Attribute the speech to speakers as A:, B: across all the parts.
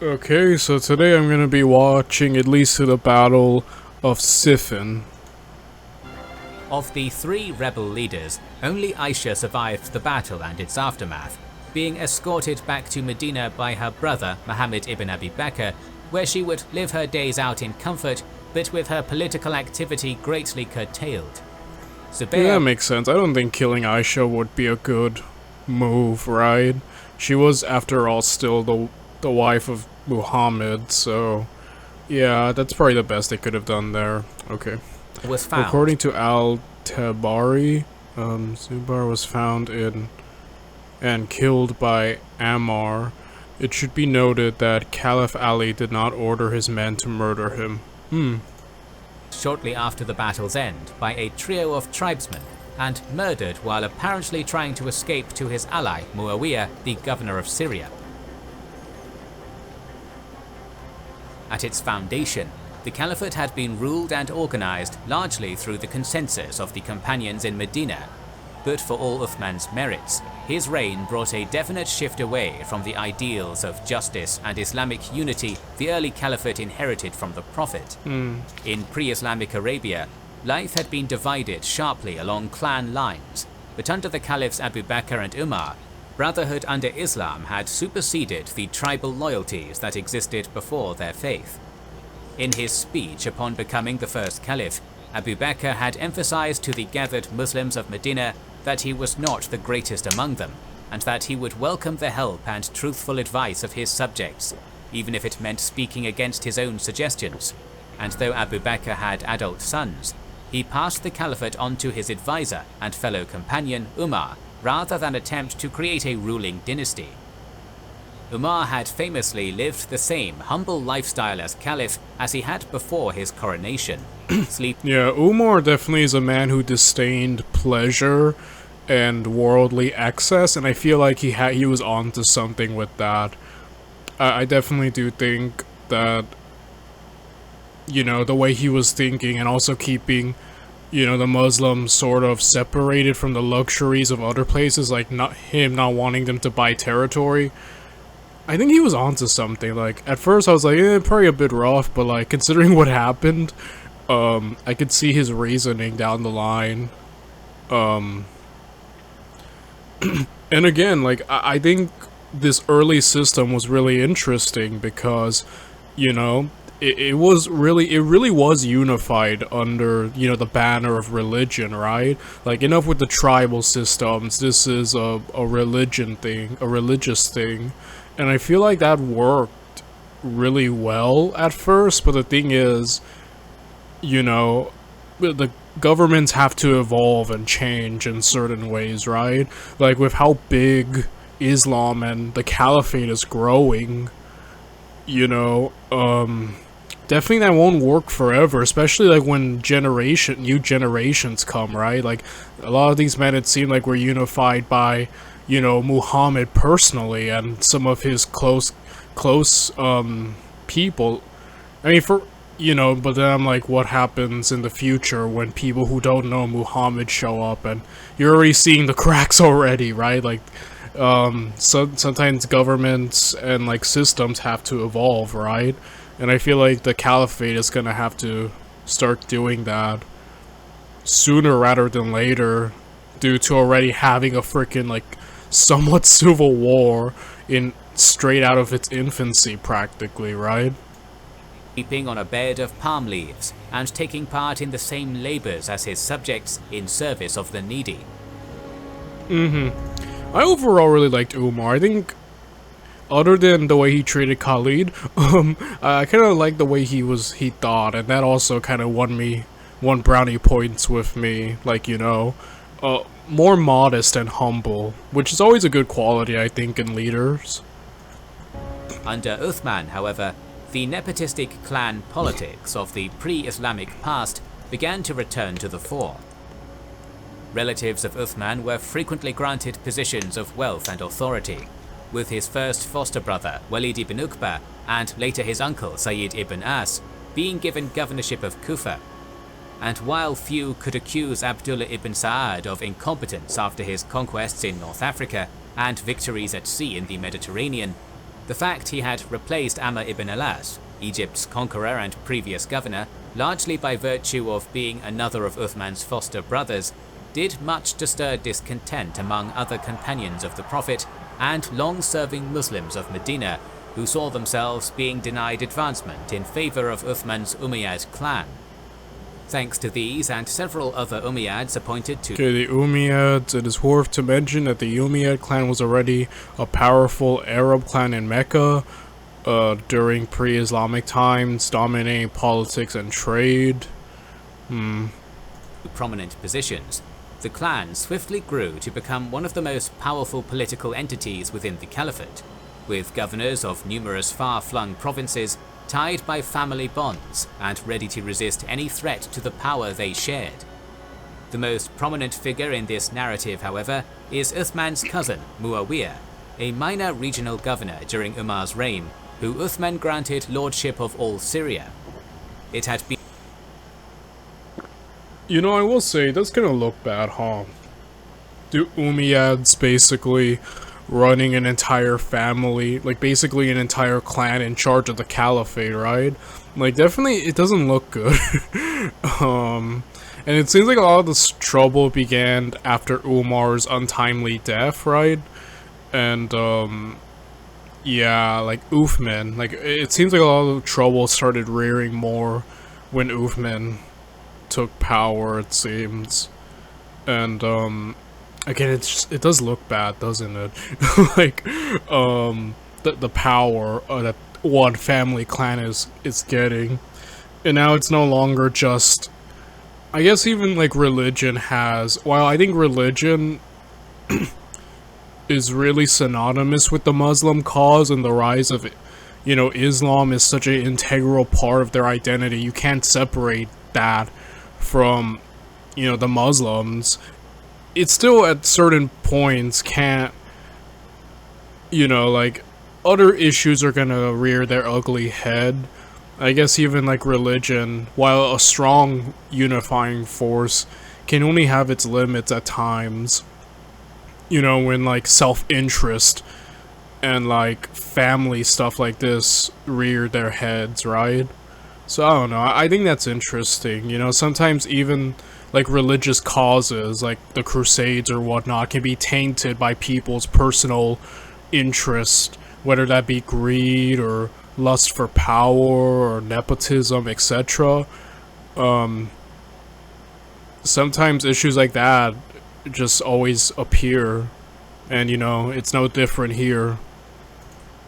A: Okay, so today I'm gonna be watching at least to the Battle of Siffin.
B: Of the three rebel leaders, only Aisha survived the battle and its aftermath, being escorted back to Medina by her brother Muhammad ibn Abi Bakr, where she would live her days out in comfort, but with her political activity greatly curtailed.
A: Yeah, that
B: Zubair
A: makes sense. I don't think killing Aisha would be a good move, right? She was, after all, still the wife of Muhammad, so yeah, that's probably the best they could have done there. Okay.
B: was found.
A: According to Al-Tabari, Zubair was found in and killed by Ammar. It should be noted that Caliph Ali did not order his men to murder him.
B: Shortly after the battle's end by a trio of tribesmen and murdered while apparently trying to escape to his ally Muawiyah, the governor of Syria. At its foundation, the caliphate had been ruled and organized largely through the consensus of the companions in Medina, but for all Uthman's merits, his reign brought a definite shift away from the ideals of justice and Islamic unity the early caliphate inherited from the Prophet. In pre-Islamic Arabia, life had been divided sharply along clan lines, but under the caliphs Abu Bakr and Umar, brotherhood under Islam had superseded the tribal loyalties that existed before their faith. In his speech upon becoming the first caliph, Abu Bakr had emphasized to the gathered Muslims of Medina that he was not the greatest among them, and that he would welcome the help and truthful advice of his subjects, even if it meant speaking against his own suggestions. And though Abu Bakr had adult sons, he passed the caliphate on to his advisor and fellow companion Umar, rather than attempt to create a ruling dynasty. Umar had famously lived the same humble lifestyle as caliph as he had before his coronation.
A: Yeah, Umar definitely is a man who disdained pleasure and worldly excess, and I feel like he was onto something with that. I definitely do think that, you know, the way he was thinking and also keeping, you know, the Muslims sort of separated from the luxuries of other places, like not wanting them to buy territory. I think he was onto something. Like, at first I was like, probably a bit rough, but like, considering what happened, I could see his reasoning down the line. And again, like, I think this early system was really interesting because, you know, it really was unified under, you know, the banner of religion, right? Like, enough with the tribal systems, this is a religion thing, a religious thing, and I feel like that worked really well at first, but the thing is, you know, the governments have to evolve and change in certain ways, right? Like, with how big Islam and the caliphate is growing, you know, definitely that won't work forever, especially like when new generations come, right? Like, a lot of these men, it seemed like, were unified by, you know, Muhammad personally and some of his close people. I mean, you know, but then I'm like, what happens in the future when people who don't know Muhammad show up, and you're already seeing the cracks already, right? Like, sometimes governments and like systems have to evolve, right? And I feel like the caliphate is gonna have to start doing that sooner rather than later, due to already having a freaking like somewhat civil war in straight out of its infancy, practically, right?
B: Sleeping on a bed of palm leaves and taking part in the same labors as his subjects in service of the needy.
A: I overall really liked Umar. I think, other than the way he treated Khalid, I kind of liked the way he thought, and that also kind of won brownie points with me. Like, you know, more modest and humble, which is always a good quality, I think, in leaders.
B: Under Uthman, however, the nepotistic clan politics of the pre-Islamic past began to return to the fore. Relatives of Uthman were frequently granted positions of wealth and authority, with his first foster brother Walid ibn Uqba and later his uncle Sayyid ibn As being given governorship of Kufa. And while few could accuse Abdullah ibn Sa'ad of incompetence after his conquests in North Africa and victories at sea in the Mediterranean, The fact he had replaced Amr ibn al-As, Egypt's conqueror and previous governor, largely by virtue of being another of Uthman's foster brothers, did much to stir discontent among other companions of the Prophet and long-serving Muslims of Medina, who saw themselves being denied advancement in favor of Uthman's Umayyad clan. Thanks to these and several other Umayyads appointed to
A: the Umayyads, it is worth to mention that the Umayyad clan was already a powerful Arab clan in Mecca during pre-Islamic times, dominating politics and trade.
B: Prominent positions. The clan swiftly grew to become one of the most powerful political entities within the Caliphate, with governors of numerous far-flung provinces tied by family bonds and ready to resist any threat to the power they shared. The most prominent figure in this narrative, however, is Uthman's cousin, Muawiyah, a minor regional governor during Umar's reign, who Uthman granted lordship of all Syria. It had been...
A: You know, I will say, it does kind of look bad, huh? The Umayyads basically running an entire family, like basically an entire clan in charge of the caliphate, right? Like, definitely, it doesn't look good. And it seems like a lot of this trouble began after Umar's untimely death, right? And, yeah, like, Uthman, like, it seems like a lot of trouble started rearing more when Uthman took power, it seems. And, again, it does look bad, doesn't it? Like, the power that one family clan is getting. And now it's no longer just, I guess even, like, religion has, while I think religion is really synonymous with the Muslim cause and the rise of, you know, Islam is such an integral part of their identity. You can't separate that from, you know, the Muslims. It still at certain points can't, you know, like, other issues are gonna rear their ugly head. I guess even like religion, while a strong unifying force, can only have its limits at times. You know, when like self-interest and like family stuff like this rear their heads, right? So I don't know, I think that's interesting. You know, sometimes even like religious causes, like the Crusades or whatnot, can be tainted by people's personal interest, whether that be greed or lust for power or nepotism, etc. Sometimes issues like that just always appear, and you know, it's no different here.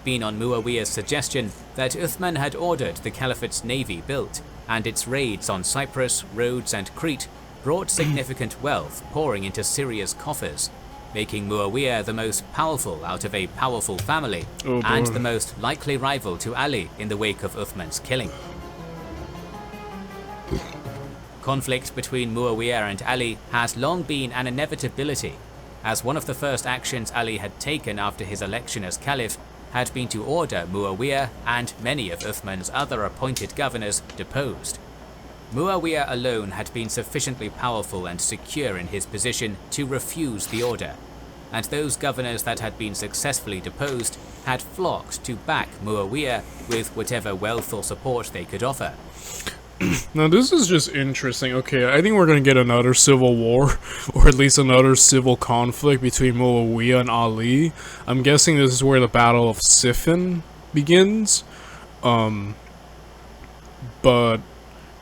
B: Been on Muawiyah's suggestion that Uthman had ordered the Caliphate's navy built, and its raids on Cyprus, Rhodes and Crete brought significant wealth pouring into Syria's coffers, making Muawiyah the most powerful out of a powerful family, and the most likely rival to Ali in the wake of Uthman's killing. Conflict between Muawiyah and Ali has long been an inevitability, as one of the first actions Ali had taken after his election as Caliph had been to order Muawiyah and many of Uthman's other appointed governors deposed. Muawiyah alone had been sufficiently powerful and secure in his position to refuse the order, and those governors that had been successfully deposed had flocked to back Muawiyah with whatever wealth or support they could offer.
A: Now this is just interesting. Okay, I think we're gonna get another civil war, or at least another civil conflict between Muawiyah and Ali. I'm guessing this is where the Battle of Siffin begins. But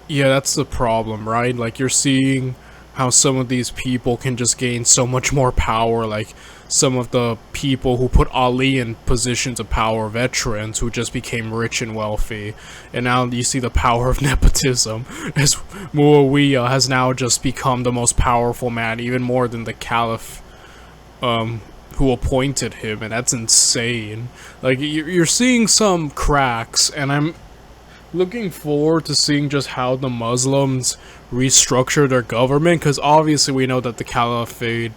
A: yeah, that's the problem, right? Like, you're seeing how some of these people can just gain so much more power, like some of the people who put Ali in positions of power, veterans who just became rich and wealthy. And now you see the power of nepotism, as Muawiyah has now just become the most powerful man, even more than the Caliph who appointed him, and that's insane. Like, you're seeing some cracks, and I'm looking forward to seeing just how the Muslims restructure their government, because obviously we know that the caliphate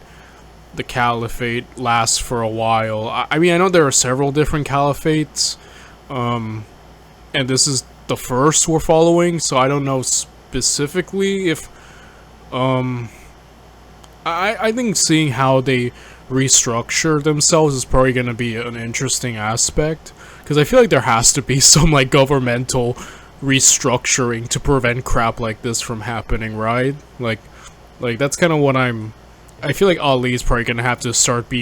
A: lasts for a while. I mean, I know there are several different caliphates, and this is the first we're following, so I don't know specifically if I think seeing how they restructure themselves is probably going to be an interesting aspect, because I feel like there has to be some like governmental restructuring to prevent crap like this from happening, right? Like that's kind of what I feel like Ali's probably going to have to start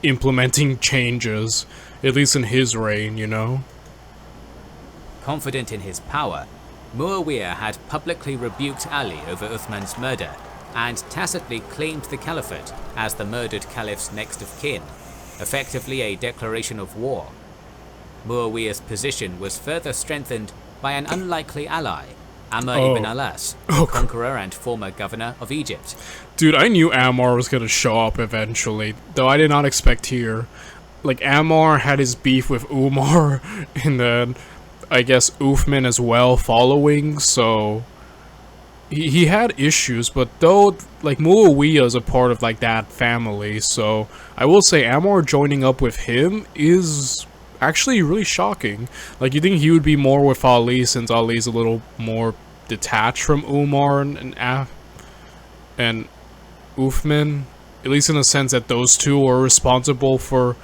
A: implementing changes, at least in his reign, you know?
B: Confident in his power, Muawiyah had publicly rebuked Ali over Uthman's murder and tacitly claimed the caliphate as the murdered caliph's next of kin, effectively a declaration of war. Muawiyah's position was further strengthened by an unlikely ally, Amr ibn Alas, conqueror and former governor of Egypt.
A: Dude, I knew Ammar was gonna show up eventually, though I did not expect here. Like, Ammar had his beef with Umar, and then I guess Uthman as well following, so he had issues, but though, like, Muawiyah is a part of, like, that family, so I will say Ammar joining up with him is actually really shocking. Like, you think he would be more with Ali, since Ali's a little more detached from Umar and Uthman, at least in the sense that those two are responsible for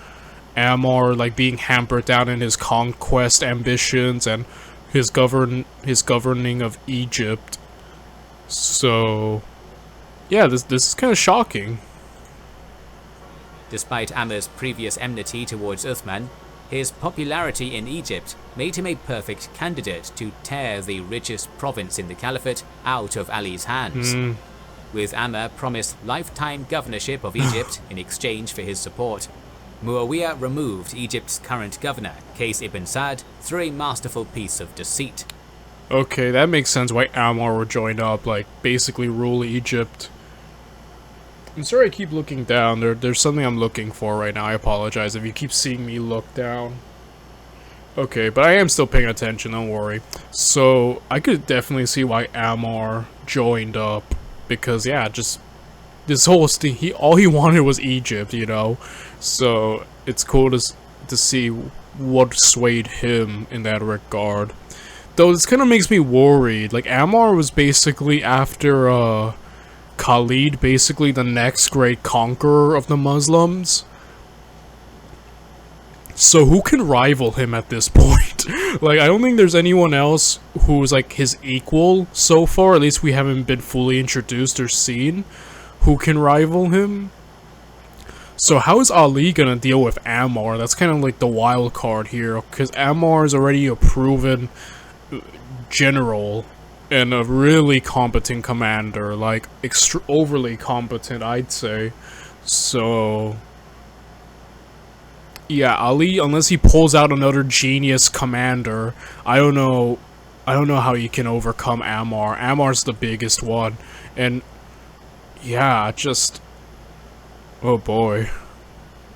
A: Ammar, like, being hampered down in his conquest ambitions and his governing of Egypt. So yeah, this is kind of shocking.
B: Despite Amr's previous enmity towards Uthman, his popularity in Egypt made him a perfect candidate to tear the richest province in the caliphate out of Ali's hands. With Amr promised lifetime governorship of Egypt in exchange for his support, Muawiyah removed Egypt's current governor, Qais ibn Sa'd, through a masterful piece of deceit.
A: Okay, that makes sense why Ammar would join up, like, basically rule Egypt. I'm sorry I keep looking down. There's something I'm looking for right now. I apologize if you keep seeing me look down. Okay, but I am still paying attention, don't worry. So, I could definitely see why Ammar joined up. Because, yeah, just this whole thing, all he wanted was Egypt, you know? So, it's cool to see what swayed him in that regard. Though, this kind of makes me worried. Like, Ammar was basically after, Khalid, basically the next great conqueror of the Muslims. So who can rival him at this point? Like, I don't think there's anyone else who's, like, his equal so far. At least we haven't been fully introduced or seen who can rival him. So how is Ali gonna deal with Ammar? That's kind of like the wild card here, because Ammar is already a proven general and a really competent commander, like overly competent, I'd say. So yeah, Ali, unless he pulls out another genius commander, I don't know how he can overcome Ammar. Ammar's the biggest one, and yeah, just, oh boy.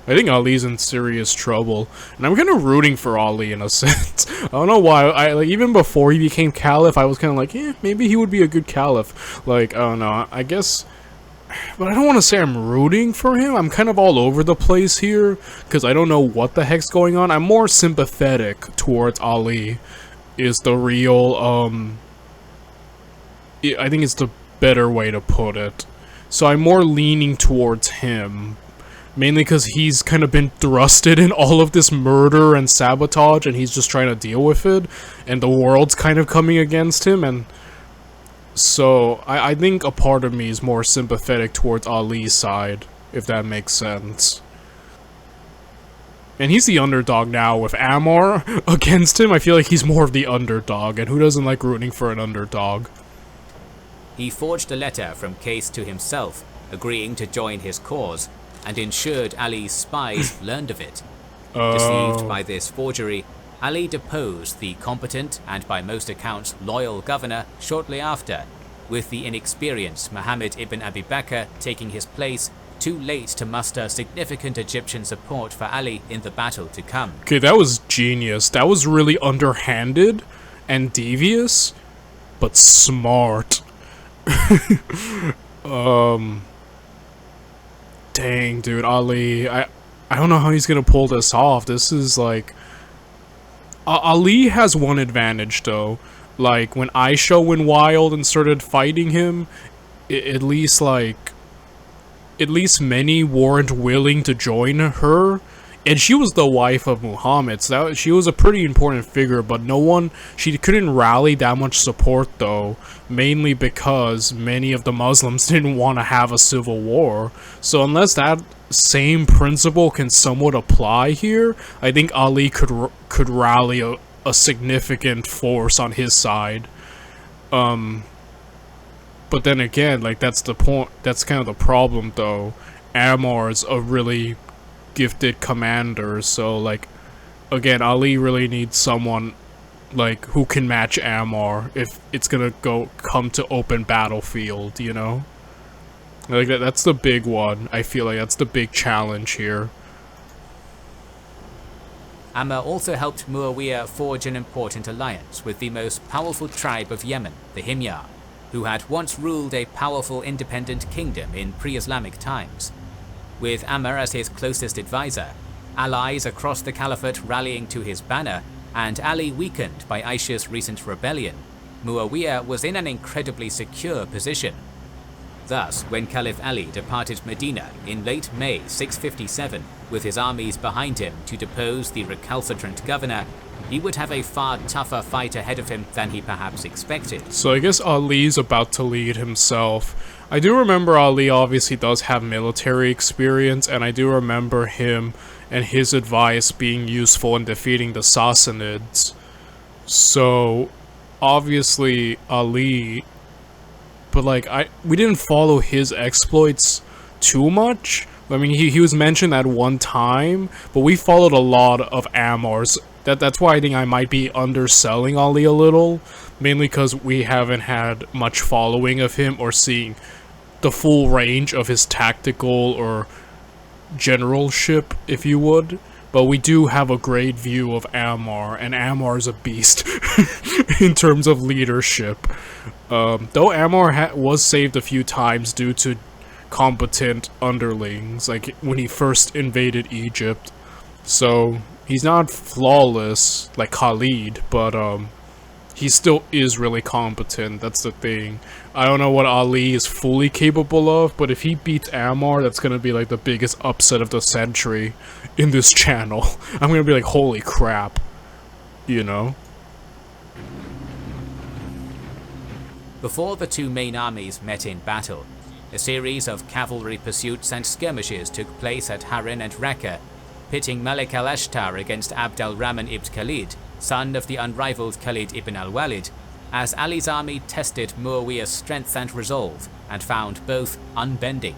A: I think Ali's in serious trouble, and I'm kind of rooting for Ali in a sense. I don't know why. Like, even before he became caliph, I was kind of like, maybe he would be a good caliph. Like, I don't know. I guess, but I don't want to say I'm rooting for him. I'm kind of all over the place here because I don't know what the heck's going on. I'm more sympathetic towards Ali. Is the real I think it's the better way to put it. So I'm more leaning towards him. Mainly because he's kind of been thrusted in all of this murder and sabotage, and he's just trying to deal with it, and the world's kind of coming against him, and so I think a part of me is more sympathetic towards Ali's side, if that makes sense. And he's the underdog now with Ammar against him. I feel like he's more of the underdog, and who doesn't like rooting for an underdog?
B: He forged a letter from Qais to himself, agreeing to join his cause, and ensured Ali's spies learned of it. Deceived by this forgery, Ali deposed the competent and by most accounts loyal governor shortly after, with the inexperienced Muhammad ibn Abi Bakr taking his place, too late to muster significant Egyptian support for Ali in the battle to come.
A: Okay, that was genius. That was really underhanded and devious, but smart. Dang, dude, Ali, I don't know how he's gonna pull this off. This is like, Ali has one advantage though. Like, when Aisha went wild and started fighting him, at least, like, at least many weren't willing to join her. And she was the wife of Muhammad, so she was a pretty important figure, but she couldn't rally that much support though, mainly because many of the Muslims didn't want to have a civil war. So unless that same principle can somewhat apply here, I think Ali could rally a significant force on his side. But then again, like, that's the point, that's kind of the problem though. Ammar's a really gifted commander, so like, again, Ali really needs someone like who can match Ammar if it's gonna come to open battlefield, you know? Like that's the big one. I feel like that's the big challenge here.
B: Ammar also helped Muawiyah forge an important alliance with the most powerful tribe of Yemen, the Himyar, who had once ruled a powerful independent kingdom in pre-Islamic times. With Ammar as his closest advisor, allies across the caliphate rallying to his banner, and Ali weakened by Aisha's recent rebellion, Muawiyah was in an incredibly secure position. Thus, when Caliph Ali departed Medina in late May 657 with his armies behind him to depose the recalcitrant governor, he would have a far tougher fight ahead of him than he perhaps expected.
A: So I guess Ali's about to lead himself. I do remember Ali obviously does have military experience, and I do remember him and his advice being useful in defeating the Sassanids. So obviously Ali, but like we didn't follow his exploits too much. I mean, he was mentioned at one time, but we followed a lot of Ammar's. That's why I think I might be underselling Ali a little, mainly because we haven't had much following of him or seeing the full range of his tactical or generalship, if you would. But we do have a great view of Ammar, and Ammar's a beast in terms of leadership. Though Ammar was saved a few times due to competent underlings, like when he first invaded Egypt. So he's not flawless like Khalid, but he still is really competent. That's the thing. I don't know what Ali is fully capable of, but if he beats Ammar, that's gonna be like the biggest upset of the century in this channel. I'm gonna be like, holy crap, you know?
B: Before the two main armies met in battle, a series of cavalry pursuits and skirmishes took place at Harin and Raqqa, pitting Malik al-Ashtar against Abd al-Rahman ibn Khalid, son of the unrivaled Khalid ibn al-Walid, as Ali's army tested Muawiyah's strength and resolve and found both unbending.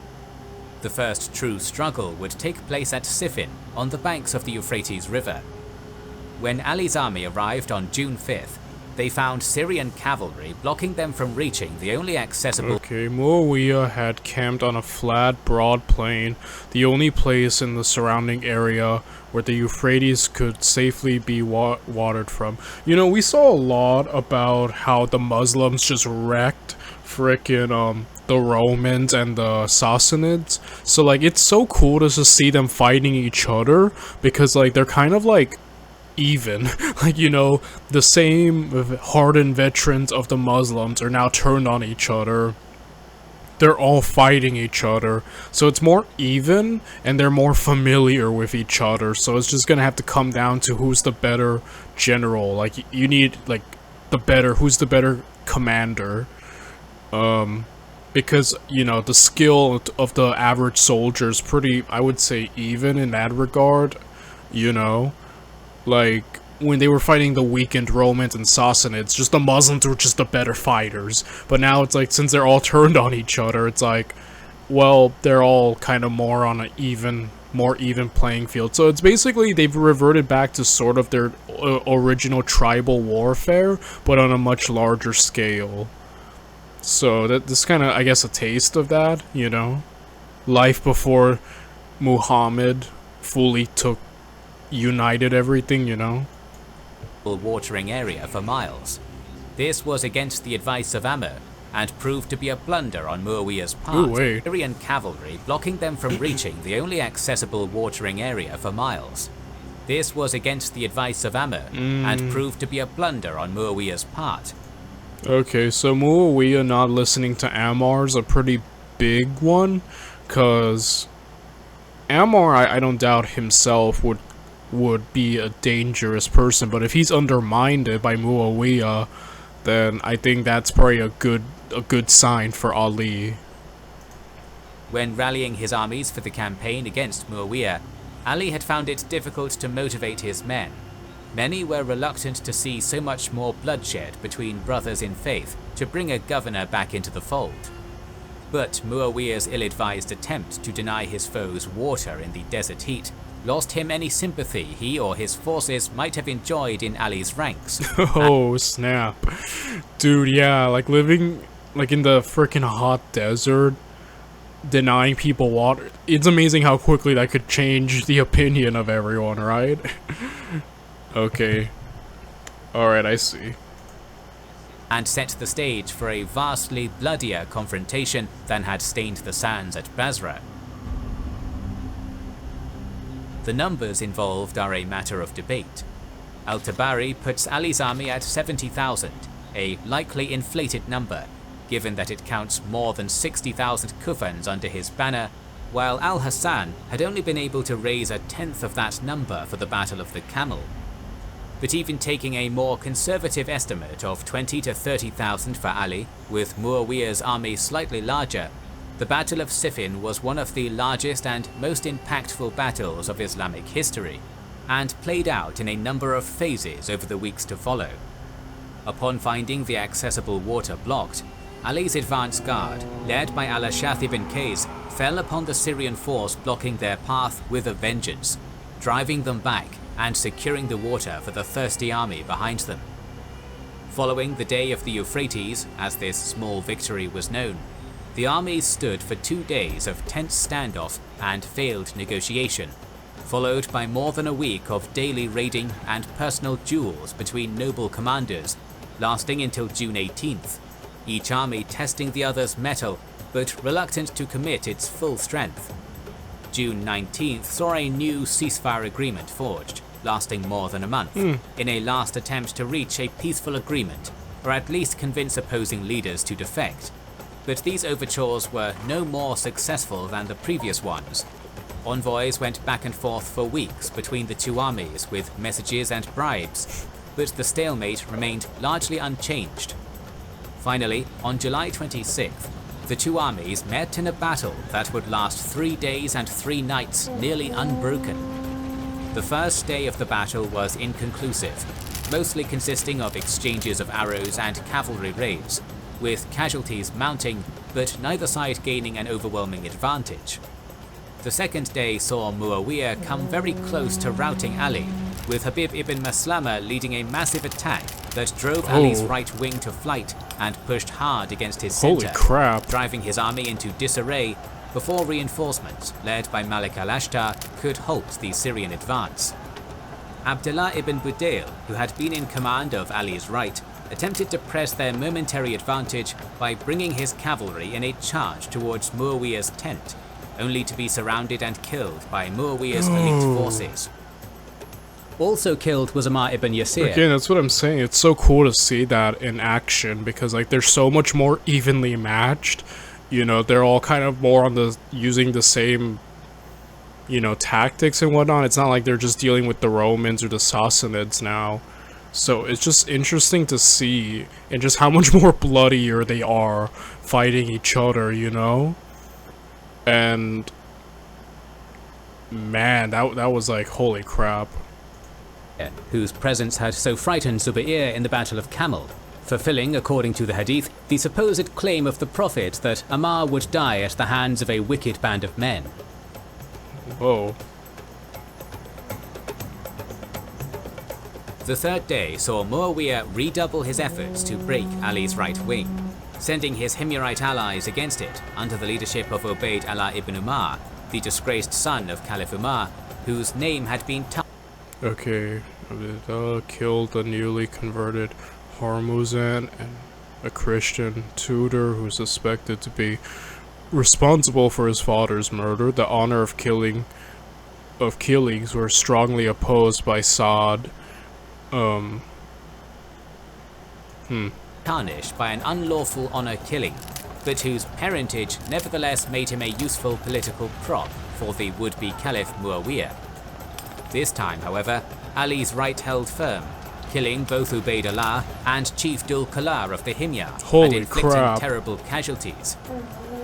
B: The first true struggle would take place at Siffin, on the banks of the Euphrates River. When Ali's army arrived on June 5th, they found Syrian cavalry blocking them from reaching the only accessible...
A: Okay, Muawiyah had camped on a flat, broad plain, the only place in the surrounding area where the Euphrates could safely be watered from. You know, we saw a lot about how the Muslims just wrecked frickin' the Romans and the Sassanids. So, like, it's so cool to just see them fighting each other, because, like, they're kind of, like, even. Like, you know, the same hardened veterans of the Muslims are now turned on each other. They're all fighting each other, so it's more even, and they're more familiar with each other, so it's just gonna have to come down to who's the better general. Like, you need, like, who's the better commander. Because, you know, the skill of the average soldier is pretty, I would say, even in that regard, you know? Like, when they were fighting the weakened Romans and Sassanids, just the Muslims were just the better fighters. But now it's like, since they're all turned on each other, it's like, well, they're all kind of more on an more even playing field. So it's basically, they've reverted back to sort of their original tribal warfare, but on a much larger scale. So this kind of, I guess, a taste of that, you know? Life before Muhammad fully united everything, you know?
B: Watering area for miles. This was against the advice of Ammar, and proved to be a blunder on Muawiyah's part. Syrian cavalry blocking them from reaching the only accessible watering area for miles. This was against the advice of Ammar, and proved to be a blunder on Muawiyah's part.
A: Okay, so Muawiyah not listening to Ammar's a pretty big one, Cause Ammar, I don't doubt himself would be a dangerous person, but if he's undermined by Muawiyah, then I think that's probably a good sign for Ali.
B: When rallying his armies for the campaign against Muawiyah, Ali had found it difficult to motivate his men. Many were reluctant to see so much more bloodshed between brothers in faith to bring a governor back into the fold. But Muawiyah's ill-advised attempt to deny his foes water in the desert heat lost him any sympathy he or his forces might have enjoyed in Ali's ranks.
A: Oh snap. Dude, yeah, like living like in the freaking hot desert, denying people water. It's amazing how quickly that could change the opinion of everyone, right? Okay. Alright, I see.
B: And set the stage for a vastly bloodier confrontation than had stained the sands at Basra. The numbers involved are a matter of debate. Al-Tabari puts Ali's army at 70,000, a likely inflated number, given that it counts more than 60,000 Kufans under his banner, while Al-Hassan had only been able to raise a tenth of that number for the Battle of the Camel. But even taking a more conservative estimate of 20 to 30,000 for Ali, with Muawiyah's army slightly larger, the Battle of Siffin was one of the largest and most impactful battles of Islamic history, and played out in a number of phases over the weeks to follow. Upon finding the accessible water blocked, Ali's advance guard, led by al-Ash'ath ibn Qais, fell upon the Syrian force blocking their path with a vengeance, driving them back and securing the water for the thirsty army behind them. Following the Day of the Euphrates, as this small victory was known, the armies stood for 2 days of tense standoff and failed negotiation, followed by more than a week of daily raiding and personal duels between noble commanders, lasting until June 18th, each army testing the other's mettle but reluctant to commit its full strength. June 19th saw a new ceasefire agreement forged, lasting more than a month, in a last attempt to reach a peaceful agreement, or at least convince opposing leaders to defect. But these overtures were no more successful than the previous ones. Envoys went back and forth for weeks between the two armies with messages and bribes, but the stalemate remained largely unchanged. Finally, on July 26th, the two armies met in a battle that would last 3 days and 3 nights, nearly unbroken. The first day of the battle was inconclusive, mostly consisting of exchanges of arrows and cavalry raids, with casualties mounting, but neither side gaining an overwhelming advantage. The second day saw Muawiyah come very close to routing Ali, with Habib ibn Maslama leading a massive attack that drove Ali's right wing to flight and pushed hard against his center, driving his army into disarray before reinforcements, led by Malik al-Ashtar, could halt the Syrian advance. Abdullah ibn Budayl, who had been in command of Ali's right, attempted to press their momentary advantage by bringing his cavalry in a charge towards Muawiyah's tent, only to be surrounded and killed by Muawiyah's elite forces. Also killed was Ammar ibn Yasir.
A: Again, that's what I'm saying. It's so cool to see that in action because like they're so much more evenly matched. You know, they're all kind of more on the using the same, you know, tactics and whatnot. It's not like they're just dealing with the Romans or the Sassanids now. So it's just interesting to see and just how much more bloodier they are fighting each other, you know? And man, that was like holy crap.
B: Whose presence had so frightened Zubair in the Battle of Camel, fulfilling, according to the hadith, the supposed claim of the Prophet that Ammar would die at the hands of a wicked band of men.
A: Whoa.
B: The third day saw Muawiyah redouble his efforts to break Ali's right wing, sending his Himyarite allies against it under the leadership of Ubayd Allah ibn Umar, the disgraced son of Caliph Umar, whose name had been
A: Okay, killed the newly converted Hormuzan and a Christian tutor who's suspected to be responsible for his father's murder. The honor of killings were strongly opposed by Saad.
B: Tarnished by an unlawful honor killing, but whose parentage nevertheless made him a useful political prop for the would-be Caliph Muawiyah. This time, however, Ali's right held firm, killing both Ubaydullah and Chief Dul Qalar of the Himyar and inflicting terrible casualties.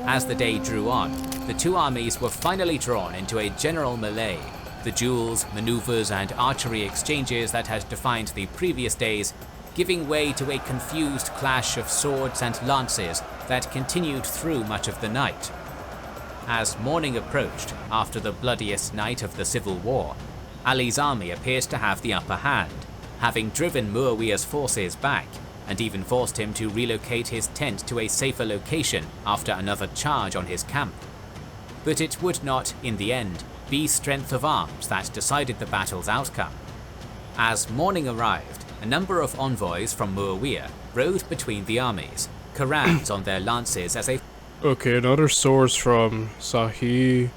B: As the day drew on, the two armies were finally drawn into a general melee. The duels, maneuvers and archery exchanges that had defined the previous days giving way to a confused clash of swords and lances that continued through much of the night. As morning approached, after the bloodiest night of the civil war, Ali's army appeared to have the upper hand, having driven Muawiyah's forces back and even forced him to relocate his tent to a safer location after another charge on his camp. But it would not, in the end, be strength of arms that decided the battle's outcome. As morning arrived, a number of envoys from Muawiyah rode between the armies, Qurans on their lances as a...
A: Okay, another source from Sahih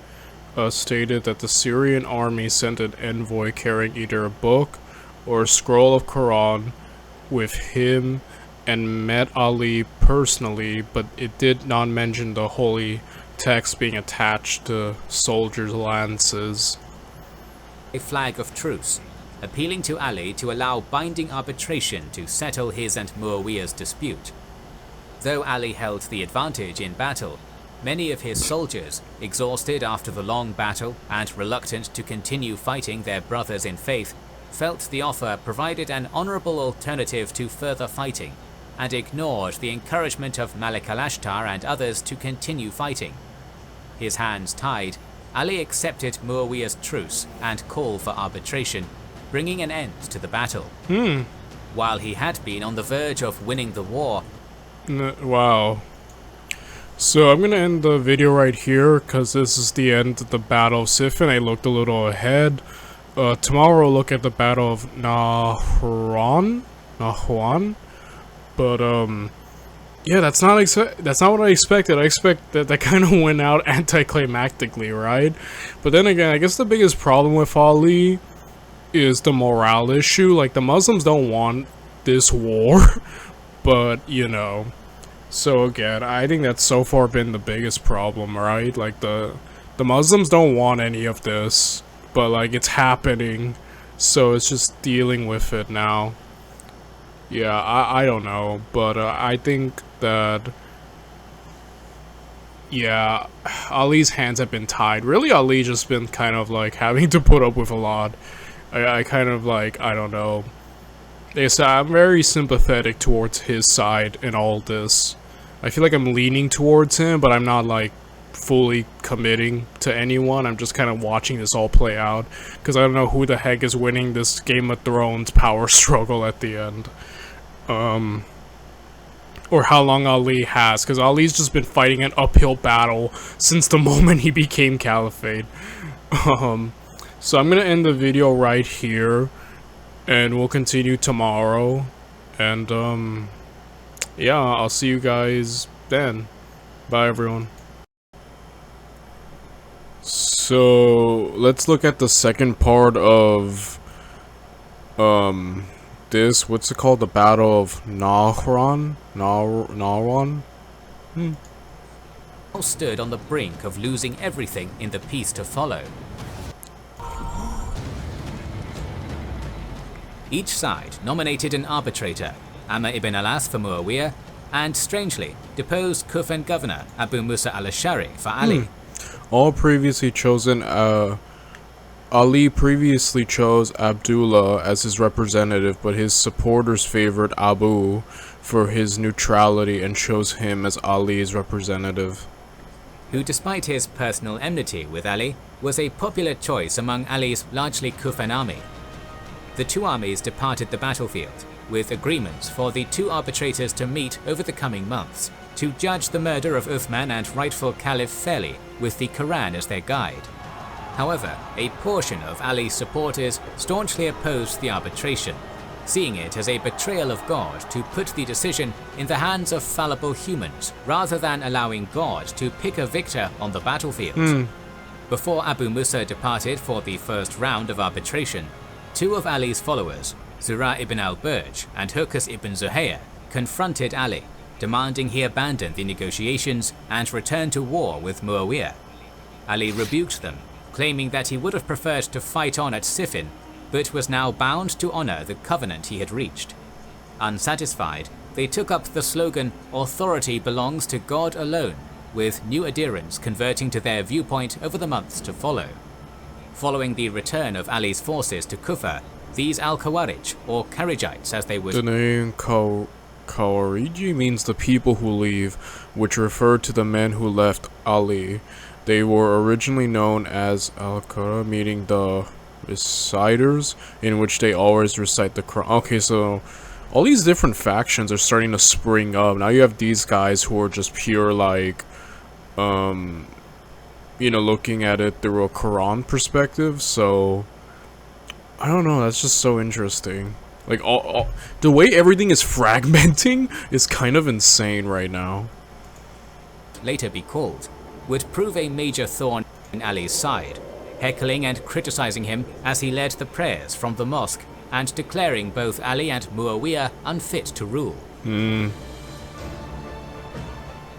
A: stated that the Syrian army sent an envoy carrying either a book or a scroll of Quran with him and met Ali personally, but it did not mention the holy text being attached to soldiers' lances.
B: A flag of truce, appealing to Ali to allow binding arbitration to settle his and Muawiyah's dispute. Though Ali held the advantage in battle, many of his soldiers, exhausted after the long battle and reluctant to continue fighting their brothers in faith, felt the offer provided an honorable alternative to further fighting, and ignored the encouragement of Malik al-Ashtar and others to continue fighting. His hands tied, Ali accepted Muawiyah's truce and call for arbitration, bringing an end to the battle. While he had been on the verge of winning the war.
A: Wow. So I'm gonna end the video right here, because this is the end of the Battle of Siffin. I looked a little ahead. Tomorrow we'll look at the Battle of Nahwan. But yeah, that's not what I expected. I expect that kind of went out anticlimactically, right? But then again, I guess the biggest problem with Ali is the morale issue. Like, the Muslims don't want this war, but you know. So again, I think that's so far been the biggest problem, right? Like, the Muslims don't want any of this, but like, it's happening, so it's just dealing with it now. Yeah, I don't know, but I think that, yeah, Ali's hands have been tied. Really, Ali just been kind of like having to put up with a lot. I kind of like, I don't know. I'm very sympathetic towards his side in all this. I feel like I'm leaning towards him, but I'm not like fully committing to anyone. I'm just kind of watching this all play out, because I don't know who the heck is winning this Game of Thrones power struggle at the end. Or how long Ali has, because Ali's just been fighting an uphill battle since the moment he became caliphate. So I'm gonna end the video right here, and we'll continue tomorrow, and yeah, I'll see you guys then. Bye, everyone. So let's look at the second part of this. What's it called? The Battle of Nahwan?
B: All stood on the brink of losing everything in the peace to follow. Each side nominated an arbitrator, Amr ibn al-As for Muawiyah, and strangely deposed Kufan governor Abu Musa al-Ashari for Ali.
A: All previously chosen, Ali previously chose Abdullah as his representative, but his supporters favored Abu for his neutrality and chose him as Ali's representative.
B: Who, despite his personal enmity with Ali, was a popular choice among Ali's largely Kufan army. The two armies departed the battlefield, with agreements for the two arbitrators to meet over the coming months, to judge the murder of Uthman and rightful Caliph fairly, with the Quran as their guide. However, a portion of Ali's supporters staunchly opposed the arbitration, seeing it as a betrayal of God to put the decision in the hands of fallible humans, rather than allowing God to pick a victor on the battlefield. Before Abu Musa departed for the first round of arbitration, two of Ali's followers, Zura ibn al-Burj and Hurkus ibn Zuhayr, confronted Ali, demanding he abandon the negotiations and return to war with Muawiyah. Ali rebuked them, claiming that he would have preferred to fight on at Siffin, but was now bound to honor the covenant he had reached. Unsatisfied, they took up the slogan, "Authority belongs to God alone," with new adherents converting to their viewpoint over the months to follow. Following the return of Ali's forces to Kufa, these Al-Khawarij, or Kharijites as they would...
A: The name Khawariji means the people who leave, which referred to the men who left Ali. They were originally known as Al-Qara, meaning the reciters, in which they always recite the Quran. Okay, so all these different factions are starting to spring up. Now you have these guys who are just pure, like, you know, looking at it through a Quran perspective, so I don't know, that's just so interesting. Like, the way everything is fragmenting is kind of insane right now.
B: Later be called, would prove a major thorn in Ali's side, heckling and criticizing him as he led the prayers from the mosque and declaring both Ali and Muawiyah unfit to rule.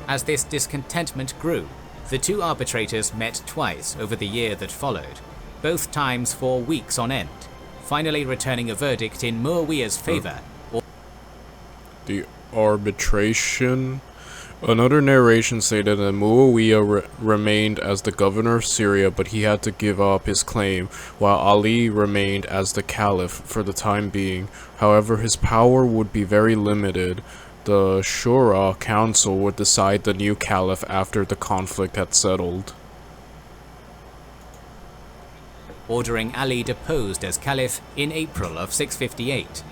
B: As this discontentment grew, the two arbitrators met twice over the year that followed, both times for weeks on end, finally returning a verdict in Muawiyah's favor.
A: The arbitration. Another narration stated that Muawiyah remained as the governor of Syria, but he had to give up his claim, while Ali remained as the caliph for the time being. However, his power would be very limited. The Shura Council would decide the new caliph after the conflict had settled.
B: Ordering Ali deposed as caliph in April of 658.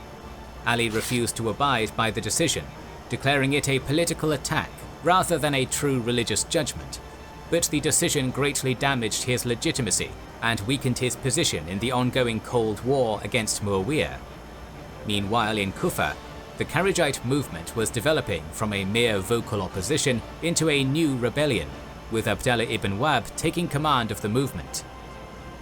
B: Ali refused to abide by the decision, declaring it a political attack rather than a true religious judgment, but the decision greatly damaged his legitimacy and weakened his position in the ongoing Cold War against Muawiyah. Meanwhile in Kufa, the Kharijite movement was developing from a mere vocal opposition into a new rebellion, with Abdallah ibn Wahb taking command of the movement.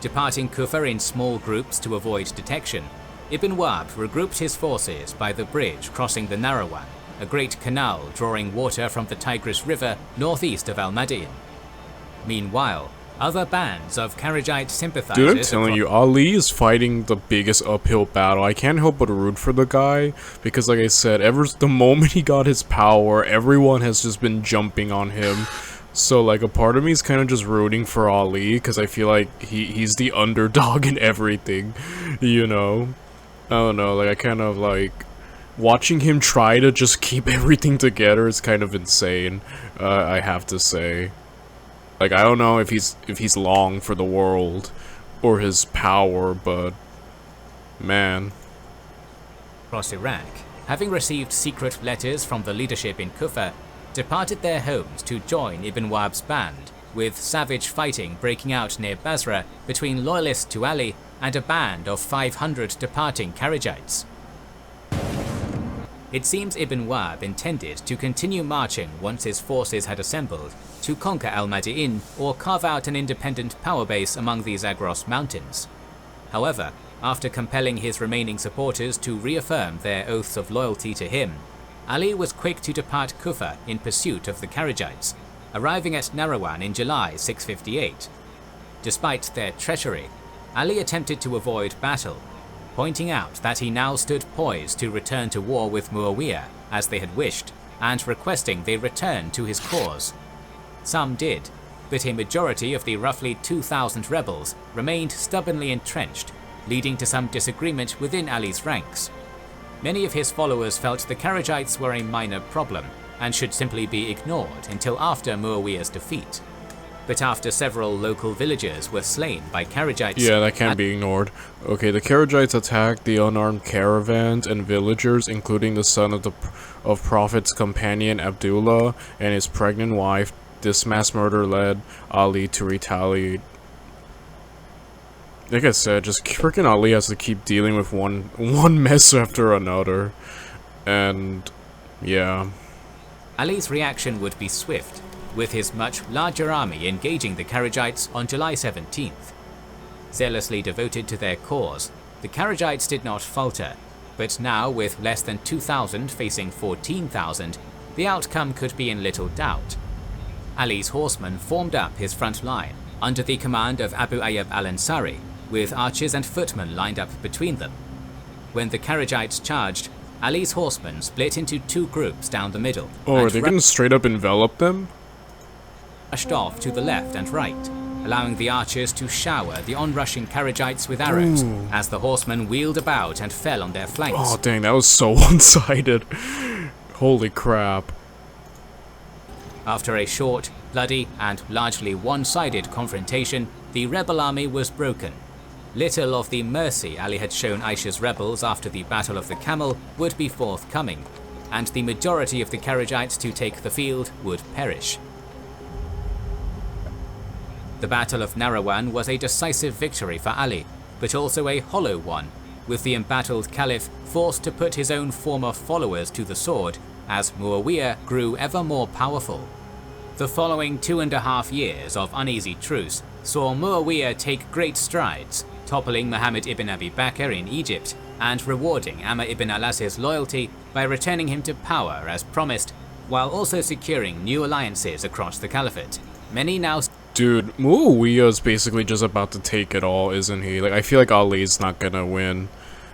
B: Departing Kufa in small groups to avoid detection, Ibn Wahb regrouped his forces by the bridge crossing the Narawan, a great canal drawing water from the Tigris River northeast of Al-Madain. Meanwhile, other bands of Kharijite sympathizers...
A: Dude, I'm telling you, Ali is fighting the biggest uphill battle. I can't help but root for the guy, because like I said, ever the moment he got his power, everyone has just been jumping on him. So like a part of me is kind of just rooting for Ali, because I feel like he's the underdog in everything, you know? I don't know, like I kind of like... Watching him try to just keep everything together is kind of insane, I have to say. Like, I don't know if he's long for the world or his power, but man.
B: Across Iraq, having received secret letters from the leadership in Kufa, departed their homes to join Ibn Wahb's band, with savage fighting breaking out near Basra between loyalists to Ali and a band of 500 departing Kharijites. It seems Ibn Wahb intended to continue marching once his forces had assembled, to conquer Al-Madain or carve out an independent power base among the Zagros mountains. However, after compelling his remaining supporters to reaffirm their oaths of loyalty to him, Ali was quick to depart Kufa in pursuit of the Kharijites, arriving at Narawan in July 658. Despite their treachery, Ali attempted to avoid battle, pointing out that he now stood poised to return to war with Muawiyah, as they had wished, and requesting they return to his cause. Some did, but a majority of the roughly 2,000 rebels remained stubbornly entrenched, leading to some disagreement within Ali's ranks. Many of his followers felt the Kharijites were a minor problem, and should simply be ignored until after Muawiyah's defeat. But after several local villagers were slain by Kharijites...
A: Yeah, that can't be ignored. Okay, the Kharijites attacked the unarmed caravans and villagers, including the son of Prophet's companion Abdullah and his pregnant wife. This mass murder led Ali to retaliate. Like I said, just freaking Ali has to keep dealing with one mess after another. And, yeah.
B: Ali's reaction would be swift, with his much larger army engaging the Kharijites on July 17th. Zealously devoted to their cause, the Kharijites did not falter, but now with less than 2,000 facing 14,000, the outcome could be in little doubt. Ali's horsemen formed up his front line, under the command of Abu Ayyub al-Ansari, with archers and footmen lined up between them. When the Kharijites charged, Ali's horsemen split into 2 groups down the middle.
A: Oh, are they gonna straight up envelop them?
B: Rushed off to the left and right, allowing the archers to shower the onrushing Kharijites with arrows, as the horsemen wheeled about and fell on their flanks.
A: Oh dang, that was so one-sided. Holy crap.
B: After a short, bloody, and largely one-sided confrontation, the rebel army was broken. Little of the mercy Ali had shown Aisha's rebels after the Battle of the Camel would be forthcoming, and the majority of the Kharijites to take the field would perish. The Battle of Narawan was a decisive victory for Ali, but also a hollow one, with the embattled Caliph forced to put his own former followers to the sword as Muawiyah grew ever more powerful. The following 2.5 years of uneasy truce saw Muawiyah take great strides, toppling Muhammad ibn Abi Bakr in Egypt and rewarding Amr ibn al-As's loyalty by returning him to power as promised, while also securing new alliances across the Caliphate. Many now...
A: Dude, Muawiyah's basically just about to take it all, isn't he? Like, I feel like Ali's not gonna win.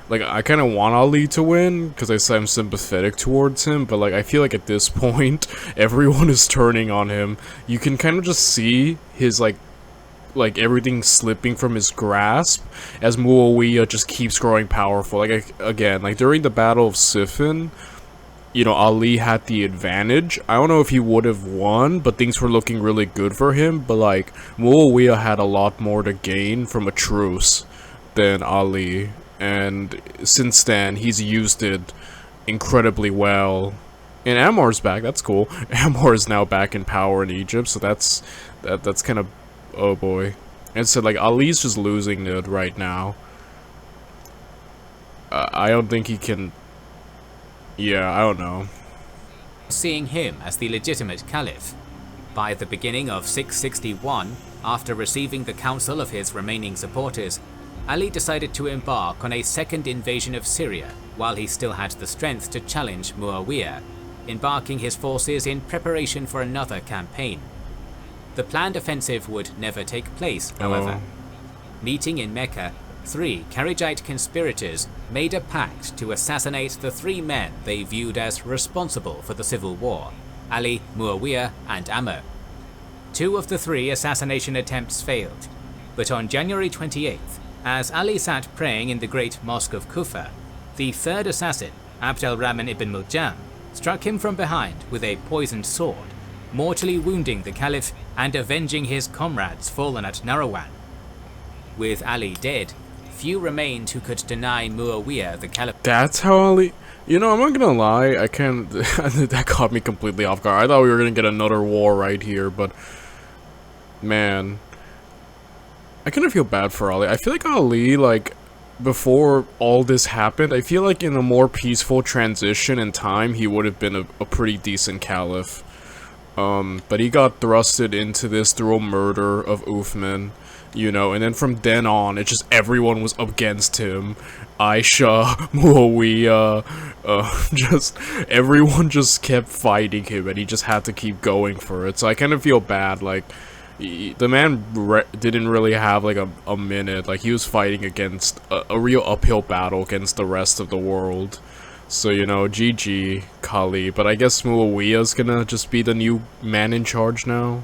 A: Like, I kind of want Ali to win, because I'm sympathetic towards him, but, like, I feel like at this point, everyone is turning on him. You can kind of just see his, like everything slipping from his grasp as Muawiyah just keeps growing powerful. Like, again, like, during the Battle of Siffin, you know, Ali had the advantage. I don't know if he would have won, but things were looking really good for him, but, like, Muawiyah had a lot more to gain from a truce than Ali. And since then, he's used it incredibly well. And Ammar's back, that's cool. Ammar is now back in power in Egypt, so that's kind of, oh boy. And so, like, Ali's just losing it right now. I don't think he can, yeah, I don't know.
B: Seeing him as the legitimate caliph. By the beginning of 661, after receiving the counsel of his remaining supporters, Ali decided to embark on a second invasion of Syria while he still had the strength to challenge Muawiyah, embarking his forces in preparation for another campaign. The planned offensive would never take place, however. Meeting in Mecca, 3 Kharijite conspirators made a pact to assassinate the 3 men they viewed as responsible for the civil war: Ali, Muawiyah, and Amr. 2 of the 3 assassination attempts failed, but on January 28th, as Ali sat praying in the great mosque of Kufa, the 3rd assassin, Abd al-Rahman ibn Muljam, struck him from behind with a poisoned sword, mortally wounding the caliph and avenging his comrades fallen at Narawan. With Ali dead, few remained who could deny Muawiyah the caliph.
A: That's how Ali... You know, I'm not gonna lie, I can't... that caught me completely off guard. I thought we were gonna get another war right here, but... Man... I kind of feel bad for Ali. I feel like Ali, like, before all this happened, I feel like in a more peaceful transition in time, he would have been a pretty decent caliph. But he got thrusted into this through a murder of Uthman, you know, and then from then on, it just everyone was against him. Aisha, Muawiyah, just everyone just kept fighting him, and he just had to keep going for it. So I kind of feel bad, like, the man didn't really have, like, a minute. Like, he was fighting against a real uphill battle against the rest of the world. So, you know, GG, Kali. But I guess Muawiyah's gonna just be the new man in charge now.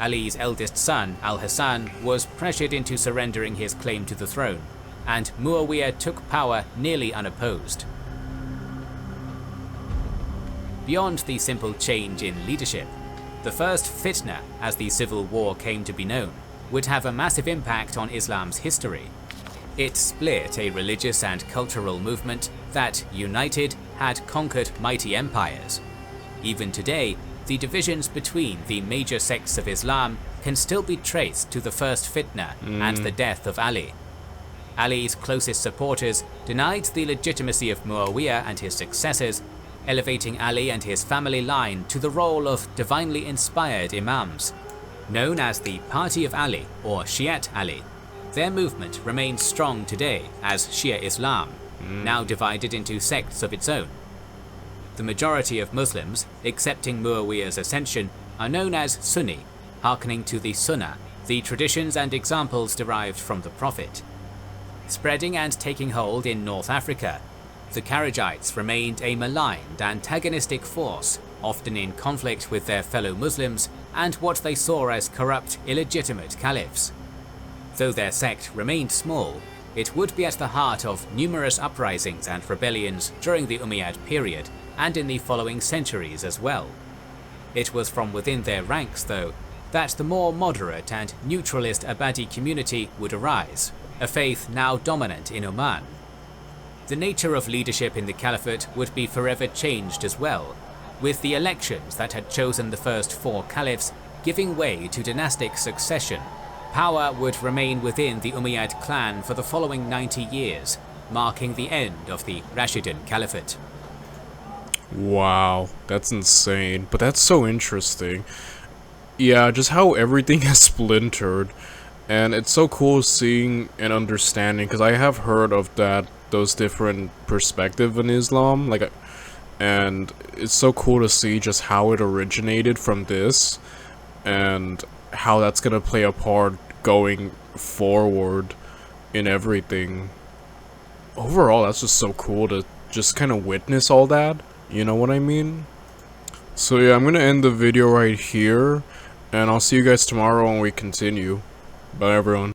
B: Ali's eldest son, Al-Hassan, was pressured into surrendering his claim to the throne, and Muawiyah took power nearly unopposed. Beyond the simple change in leadership, the first fitna, as the civil war came to be known, would have a massive impact on Islam's history. It split a religious and cultural movement that, united, had conquered mighty empires. Even today, the divisions between the major sects of Islam can still be traced to the first fitna and the death of Ali. Ali's closest supporters denied the legitimacy of Muawiyah and his successors, elevating Ali and his family line to the role of divinely inspired imams. Known as the Party of Ali or Shi'at Ali, their movement remains strong today as Shia Islam, now divided into sects of its own. The majority of Muslims, accepting Muawiyah's ascension, are known as Sunni, hearkening to the Sunnah, the traditions and examples derived from the Prophet. Spreading and taking hold in North Africa, the Kharijites remained a maligned, antagonistic force, often in conflict with their fellow Muslims and what they saw as corrupt, illegitimate caliphs. Though their sect remained small, it would be at the heart of numerous uprisings and rebellions during the Umayyad period and in the following centuries as well. It was from within their ranks, though, that the more moderate and neutralist Abadi community would arise, a faith now dominant in Oman. The nature of leadership in the Caliphate would be forever changed as well, with the elections that had chosen the first 4 caliphs giving way to dynastic succession. Power would remain within the Umayyad clan for the following 90 years, marking the end of the Rashidun Caliphate.
A: Wow, that's insane, but that's so interesting. Yeah, just how everything has splintered, and it's so cool seeing and understanding, because I have heard of those different perspectives in Islam, and it's so cool to see just how it originated from this, and how that's gonna play a part going forward in everything. Overall, that's just so cool to just kind of witness all that, you know what I mean? So yeah, I'm gonna end the video right here, and I'll see you guys tomorrow when we continue. Bye everyone.